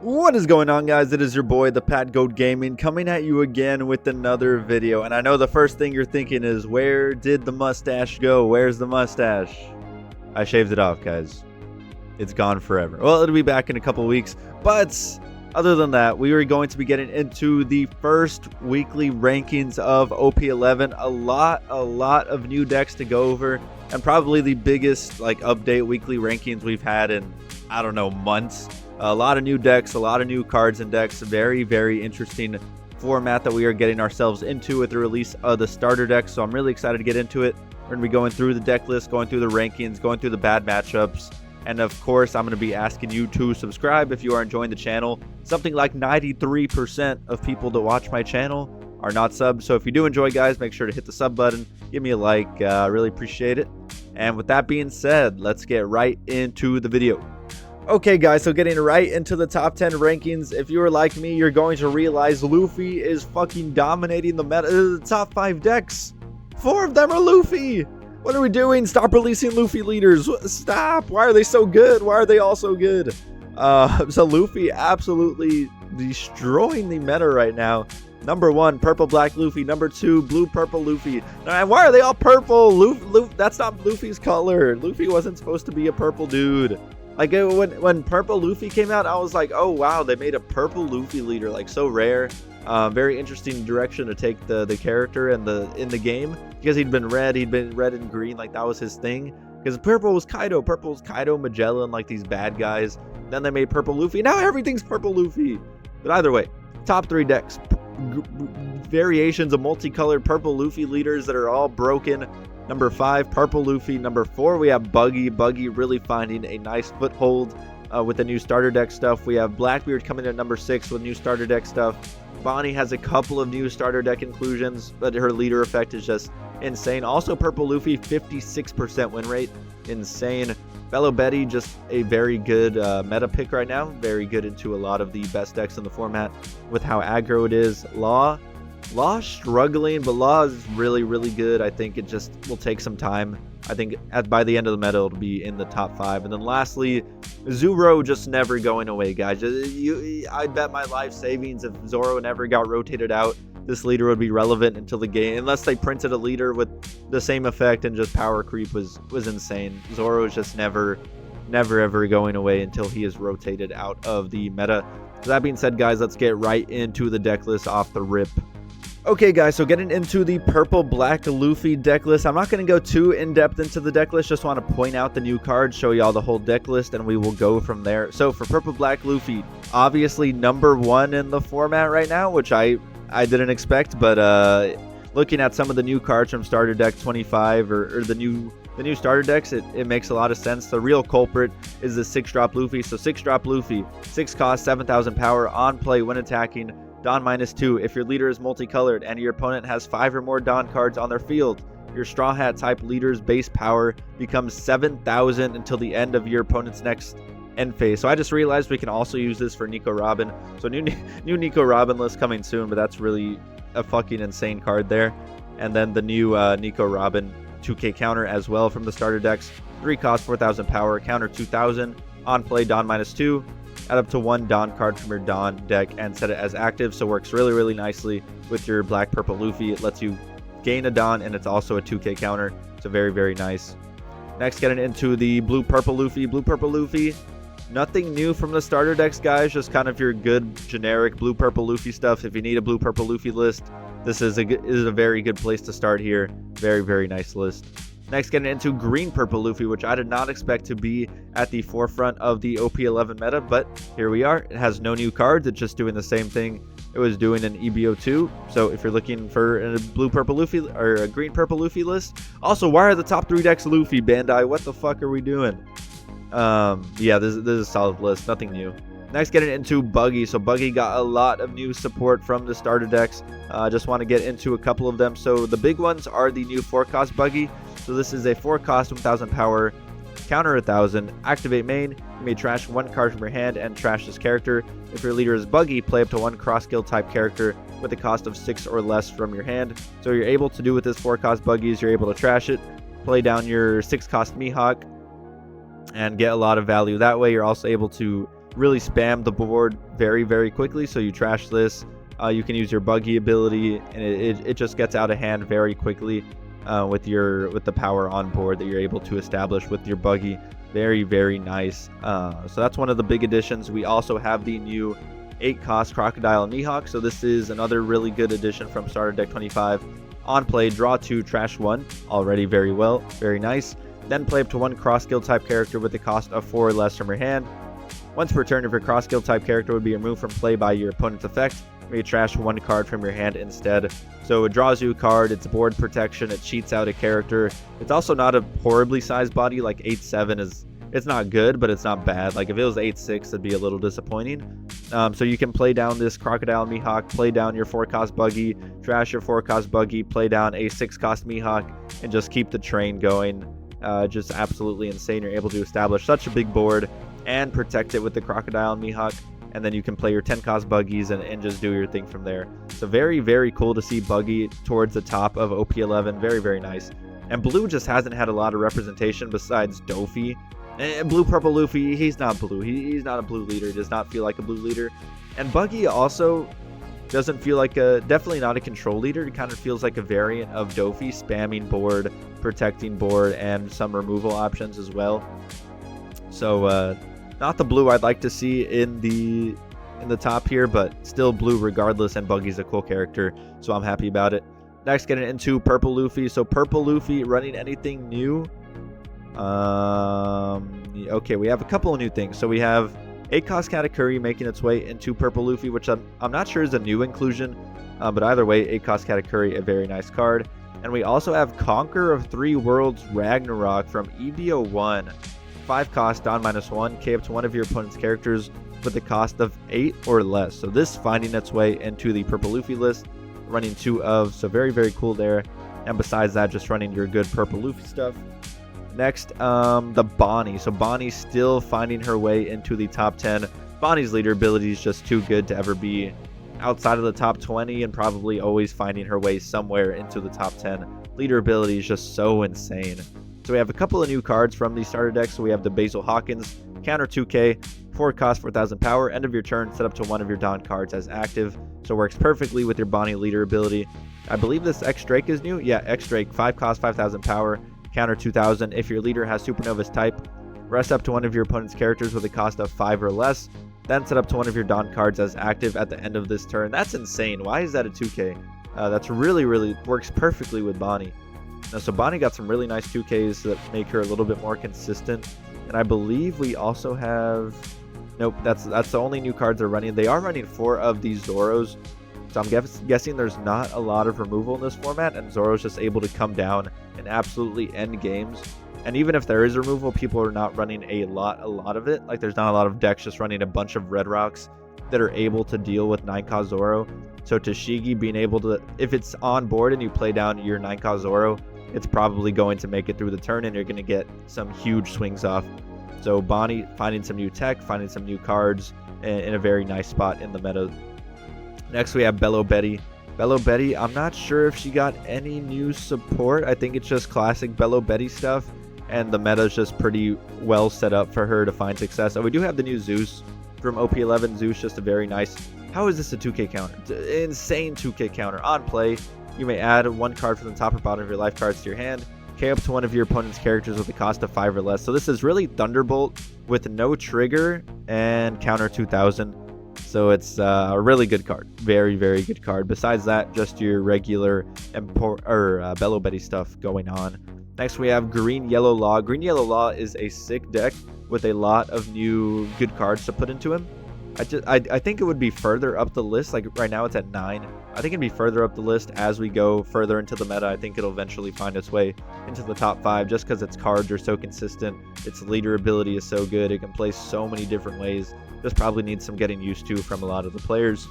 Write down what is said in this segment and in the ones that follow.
What is going on, guys? It is your boy, the Pat Goat Gaming, coming at you again with another video. And I know the first thing you're thinking is, where did the mustache go? Where's the mustache? I shaved it off, guys. It's gone forever. Well, it'll be back in a couple weeks. But other than that, we are going to be getting into the first weekly rankings of OP11. A lot of new decks to go over, and probably the biggest update weekly rankings we've had in, I don't know, months. A lot of new decks, a lot of new cards and decks. Very interesting format that we are getting ourselves into with the release of the starter deck. So I'm really excited to get into it. We're going to be going through the deck list, going through the rankings, going through the bad matchups. And of course, I'm going to be asking you to subscribe if you are enjoying the channel. Something like 93% of people that watch my channel are not subs. So if you do enjoy, guys, make sure to hit the sub button. Give me a like. Really appreciate it. And with that being said, let's get right into the video. Okay, guys, so getting right into the top 10 rankings. If you are like me, you're going to realize Luffy is fucking dominating the meta. The top 5 decks, 4 of them are Luffy. What are we doing? Stop releasing Luffy leaders. Stop. Why are they so good? Why are they all so good? So Luffy absolutely destroying the meta right now. Number 1, purple black Luffy. Number 2, blue purple Luffy. And why are they all purple? Luffy, that's not Luffy's color. Luffy wasn't supposed to be a purple dude. Like, when purple Luffy came out, I was like, oh wow, they made a purple Luffy leader, like, so rare. Very interesting direction to take the character and in the game, because he'd been red and green, like that was his thing. Because purple was Kaido, Magellan, like these bad guys. Then they made purple Luffy. Now everything's purple Luffy. But either way, top 3 decks, variations of multicolored purple Luffy leaders that are all broken. Number 5, purple Luffy. Number 4, we have Buggy. Buggy really finding a nice foothold with the new starter deck stuff. We have Blackbeard coming in at number 6 with new starter deck stuff. Bonnie has a couple of new starter deck inclusions, but her leader effect is just insane. Also, purple Luffy, 56% win rate. Insane. BELO Betty, just a very good meta pick right now. Very good into a lot of the best decks in the format with how aggro it is. Law struggling, but Law is really good. I think it just will take some time. I think by the end of the meta, it'll be in the top 5. And then lastly, ZORO just never going away, guys. I bet my life savings if ZORO never got rotated out, this leader would be relevant until the game, unless they printed a leader with the same effect and just power creep was insane. ZORO is just never ever going away until he is rotated out of the meta. So that being said, guys, let's get right into the deck list off the rip. Okay, guys, so getting into the purple black Luffy deck list. I'm not going to go too in-depth into the deck list. Just want to point out the new cards, show y'all the whole deck list, and we will go from there. So for purple black Luffy, obviously number 1 in the format right now, which I didn't expect, but looking at some of the new cards from starter deck 25 or the new starter decks, it makes a lot of sense. The real culprit is the 6-drop Luffy. So 6-drop Luffy, 6 cost, 7,000 power, on play when attacking, Dawn -2. If your leader is multicolored and your opponent has 5 or more Dawn cards on their field, your Straw Hat type leader's base power becomes 7,000 until the end of your opponent's next end phase. So I just realized we can also use this for Nico Robin. So new Nico Robin list coming soon, but that's really a fucking insane card there. And then the new Nico Robin 2K counter as well from the starter decks. 3 cost, 4,000 power, counter 2,000, on play Dawn -2. Add up to 1 Dawn card from your Dawn deck and set it as active. So works really nicely with your black purple Luffy. It lets you gain a Dawn, and it's also a 2K counter. So very nice. Next, getting into the blue purple Luffy. Blue purple Luffy, nothing new from the starter decks, guys. Just kind of your good generic blue purple Luffy stuff. If you need a blue purple Luffy list, this is a very good place to start here. Very nice list. Next, getting into green purple Luffy, which I did not expect to be at the forefront of the OP11 meta, but here we are. It has no new cards. It's just doing the same thing it was doing in EBO2. So if you're looking for a blue purple Luffy or a green purple Luffy list. Also, why are the top 3 decks Luffy, Bandai? What the fuck are we doing? Yeah, this is a solid list. Nothing new. Next, getting into Buggy. So Buggy got a lot of new support from the starter decks. I just want to get into a couple of them. So the big ones are the new 4-cost Buggy. So this is a 4-cost, 1,000 power, counter 1,000, activate main. You may trash 1 card from your hand and trash this character. If your leader is Buggy, play up to 1 cross skill type character with a cost of 6 or less from your hand. So you're able to do with this 4-cost Buggy is you're able to trash it, play down your 6-cost Mihawk, and get a lot of value that way. You're also able to really spam the board very, very quickly. So you trash this, you can use your buggy ability, and it just gets out of hand very quickly with the power on board that you're able to establish with your buggy. Very, very nice. So that's one of the big additions. We also have the new 8-cost Crocodile Mihawk. So this is another really good addition from Starter Deck 25. On play, draw 2, trash 1. Already very well, very nice. Then play up to 1 cross skill type character with a cost of 4 or less from your hand. Once per turn, if your cross skill type character would be removed from play by your opponent's effect, you may trash 1 card from your hand instead. So it draws you a card, it's board protection, it cheats out a character. It's also not a horribly sized body. Like 8-7 is, it's not good, but it's not bad. Like if it was 8-6, it'd be a little disappointing. So you can play down this Crocodile Mihawk, play down your 4-cost buggy, trash your 4-cost buggy, play down a 6-cost Mihawk, and just keep the train going. Just absolutely insane. You're able to establish such a big board and protect it with the Crocodile Mihawk, and then you can play your 10-cost buggies and just do your thing from there. So very, very cool to see Buggy towards the top of OP11. Very, very nice. And Blue just hasn't had a lot of representation besides Dofi. Blue, Purple, Luffy, he's not blue. He's not a blue leader. He does not feel like a blue leader. And Buggy also doesn't feel like definitely not a control leader. It kind of feels like a variant of Dofi, spamming board, protecting board, and some removal options as well. So not the blue I'd like to see in the top here, but still blue regardless, and Buggy's a cool character, so I'm happy about it. Next, getting into Purple Luffy. So Purple Luffy, running anything new? Okay, we have a couple of new things. So we have 8-cost Katakuri making its way into Purple Luffy, which I'm not sure is a new inclusion, but either way, 8-cost Katakuri, a very nice card. And we also have Conqueror of 3 Worlds Ragnarok from EBO1. 5-cost, down -1, K up to one of your opponent's characters with a cost of 8 or less. So this finding its way into the Purple Luffy list, running 2 of, so very, very cool there. And besides that, just running your good Purple Luffy stuff. Next, the Bonnie. So Bonnie still finding her way into the top 10. Bonnie's leader ability is just too good to ever be outside of the top 20, and probably always finding her way somewhere into the top 10. Leader ability is just so insane. So we have a couple of new cards from the starter deck. So we have the Basil Hawkins, counter 2k, 4 cost, 4000 power, end of your turn, set up to 1 of your Dawn cards as active. So it works perfectly with your Bonnie leader ability. I believe this X Drake is new. Yeah, X Drake, 5 cost, 5000 power, counter 2000. If your leader has Supernova's type, rest up to 1 of your opponent's characters with a cost of 5 or less. Then set up to 1 of your Dawn cards as active at the end of this turn. That's insane. Why is that a 2k? That's really works perfectly with Bonnie. Now, so Bonnie got some really nice 2Ks that make her a little bit more consistent. And I believe we also have... Nope, that's the only new cards they're running. They are running 4 of these Zoros. So I'm guessing there's not a lot of removal in this format, and Zoro's just able to come down and absolutely end games. And even if there is removal, people are not running a lot of it. Like, there's not a lot of decks just running a bunch of Red Rocks that are able to deal with 9-cost Zoro. So Tashigi being able to, if it's on board and you play down your 9-cost Zoro, it's probably going to make it through the turn, and you're going to get some huge swings off. So Bonnie finding some new tech, finding some new cards in a very nice spot in the meta. Next, we have Bello Betty. Bello Betty, I'm not sure if she got any new support. I think it's just classic Bello Betty stuff, and the meta is just pretty well set up for her to find success. Oh, we do have the new Zeus from OP11. Zeus, just a very nice... How is this a 2k counter? It's an insane 2k counter. On play, you may add 1 card from the top or bottom of your life cards to your hand. K up to 1 of your opponent's characters with a cost of 5 or less. So this is really Thunderbolt with no trigger and counter 2000. So it's a really good card. Very good card. Besides that, just your regular Bello Betty stuff going on. Next, we have Green Yellow Law. Green Yellow Law is a sick deck with a lot of new good cards to put into him. I think it would be further up the list. Like right now it's at 9. I think it'd be further up the list as we go further into the meta. I think it'll eventually find its way into the top 5 just because its cards are so consistent. Its leader ability is so good. It can play so many different ways. Just probably needs some getting used to from a lot of the players.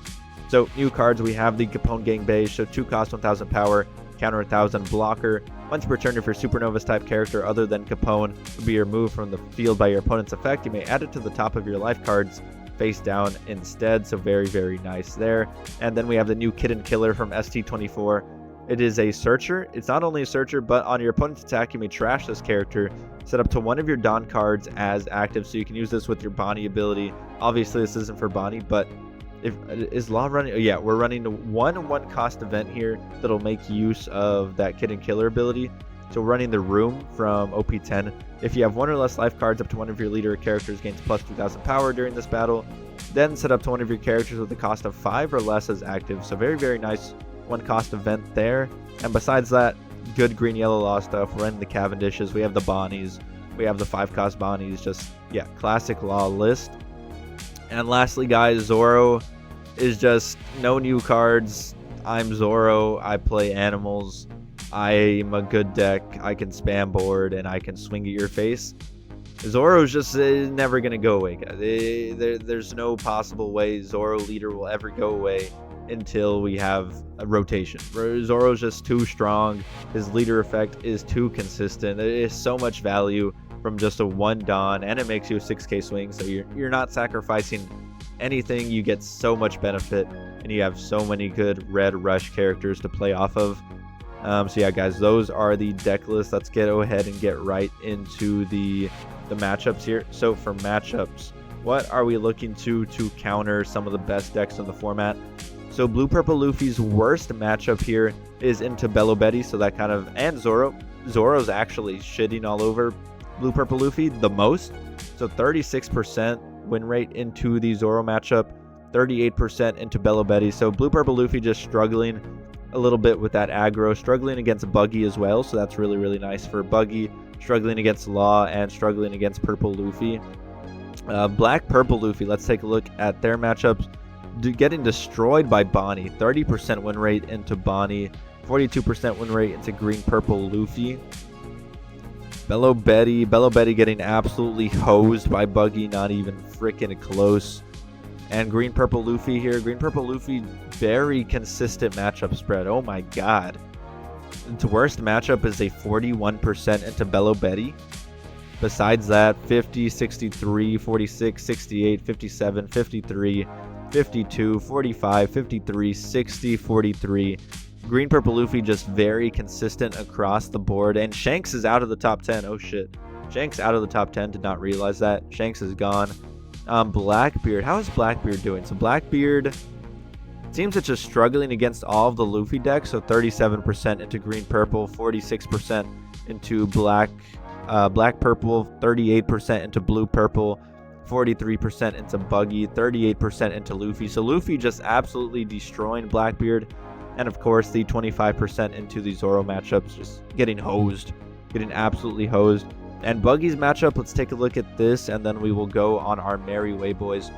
So new cards, we have the Capone Gang Beige. So 2 cost, 1000 power, counter 1000 blocker. Once per turn, if your Supernova's type character other than Capone would be removed from the field by your opponent's effect, you may add it to the top of your life cards face down instead. So very nice there. And then we have the new Kitten Killer from ST24. It is a searcher. It's not only a searcher, but on your opponent's attack, you may trash this character, set up to 1 of your Dawn cards as active. So you can use this with your Bonnie ability Obviously, this isn't for Bonnie, but is Law running? Oh, yeah, we're running a 1 cost event here that'll make use of that Kid and Killer ability. So we're running the Room from OP10. If you have 1 or less life cards up to one of your leader characters gains plus 2,000 power during this battle. Then set up to one of your characters with a cost of 5 or less as active. So very, very nice 1 cost event there. And besides that, good green, yellow law stuff. We're running the Cavendishes. We have the Bonnies. We have the 5 cost Bonnies. Just, yeah, classic law list. And lastly, guys, Zoro is just no new cards. I'm Zoro. I play animals. I'm a good deck. I can spam board and I can swing at your face. Zoro's just never going to go away, guys. There's no possible way Zoro leader will ever go away until we have a rotation. Zoro's just too strong. His leader effect is too consistent. There is so much value from just a 1 Dawn, and it makes you a 6k swing, so you're not sacrificing anything. You get so much benefit, and you have so many good red rush characters to play off of. So yeah, guys, those are the deck lists. Let's go ahead and get right into the matchups here. So for matchups, what are we looking to counter some of the best decks in the format? So Blue Purple Luffy's worst matchup here is into BELO Betty, so that kind of, and Zoro. Zoro's actually shitting all over Blue Purple Luffy the most. So 36% win rate into the Zoro matchup, 38% into BELO Betty. So Blue Purple Luffy just struggling a little bit with that aggro, struggling against Buggy as well. So that's really, really nice for Buggy, struggling against Law and struggling against Purple Luffy. Black Purple Luffy, let's take a look at their matchups. Getting destroyed by Bonnie, 30% win rate into Bonnie, 42% win rate into Green Purple Luffy. BELO Betty getting absolutely hosed by Buggy, not even freaking close. And Green Purple Luffy here. Green Purple Luffy, very consistent matchup spread. Oh my god. Its worst matchup is a 41% into BELO Betty. Besides that, 50, 63, 46, 68, 57, 53, 52, 45, 53, 60, 43. Green Purple Luffy just very consistent across the board. And Shanks is out of the top 10. Oh shit. Shanks out of the top 10. Did not realize that. Shanks is gone. Blackbeard. How is Blackbeard doing? So Blackbeard seems it's just struggling against all of the Luffy decks. So 37% into Green Purple, 46% into Black Purple, 38% into Blue Purple, 43% into Buggy, 38% into Luffy. So Luffy just absolutely destroying Blackbeard. And of course, the 25% into the Zoro matchups, just getting hosed, getting absolutely hosed. And Buggy's matchup, let's take a look at this, and then we will go on our merry way, boys.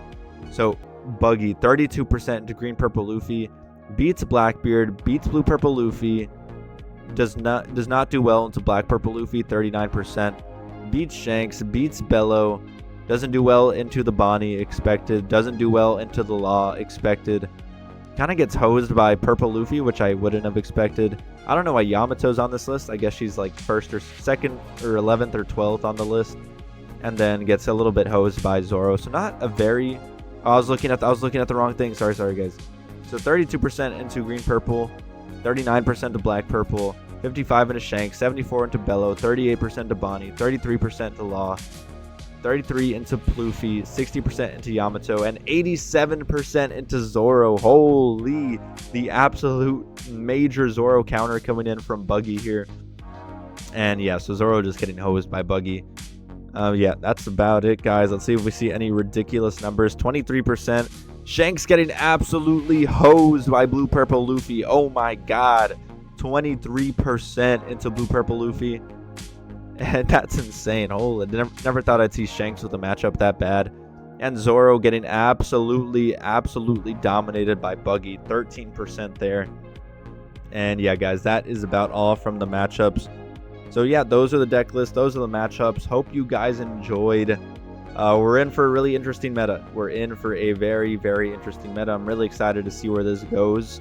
So Buggy, 32% into Green Purple Luffy, beats Blackbeard, beats Blue Purple Luffy, does not do well into Black Purple Luffy, 39%, beats Shanks, beats BELO, doesn't do well into the Bonnie, expected, doesn't do well into the Law, expected. Kind of gets hosed by Purple Luffy, which I wouldn't have expected. I don't know why Yamato's on this list. I guess she's like 1st or 2nd or 11th or 12th on the list. And then gets a little bit hosed by Zoro. So not a very... I was looking at the wrong thing. Sorry guys. So 32% into Green Purple, 39% to Black Purple, 55 into Shanks, 74 into BELO, 38% to Bonnie, 33% to Law, 33 into Pluffy, 60% into Yamato, and 87% into Zoro. Holy, the absolute major Zoro counter coming in from Buggy here. And yeah, so Zoro just getting hosed by Buggy. Yeah, that's about it, guys. Let's see if we see any ridiculous numbers. 23%. Shanks getting absolutely hosed by Blue Purple Luffy. Oh my god. 23% into Blue Purple Luffy. And that's insane. Holy, never thought I'd see Shanks with a matchup that bad. And Zoro getting absolutely dominated by Buggy. 13% there. And yeah, guys, that is about all from the matchups. So yeah, those are the deck lists. Those are the matchups. Hope you guys enjoyed. We're in for a really interesting meta. We're in for a very interesting meta. I'm really excited to see where this goes,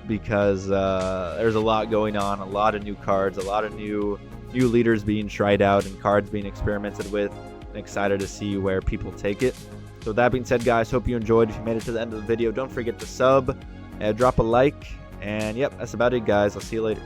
because there's a lot going on, a lot of new cards, a lot of new leaders being tried out and cards being experimented with. I'm excited to see where people take it. So with that being said, guys, hope you enjoyed. If you made it to the end of the video, don't forget to sub, drop a like, and yep, that's about it, guys. I'll see you later.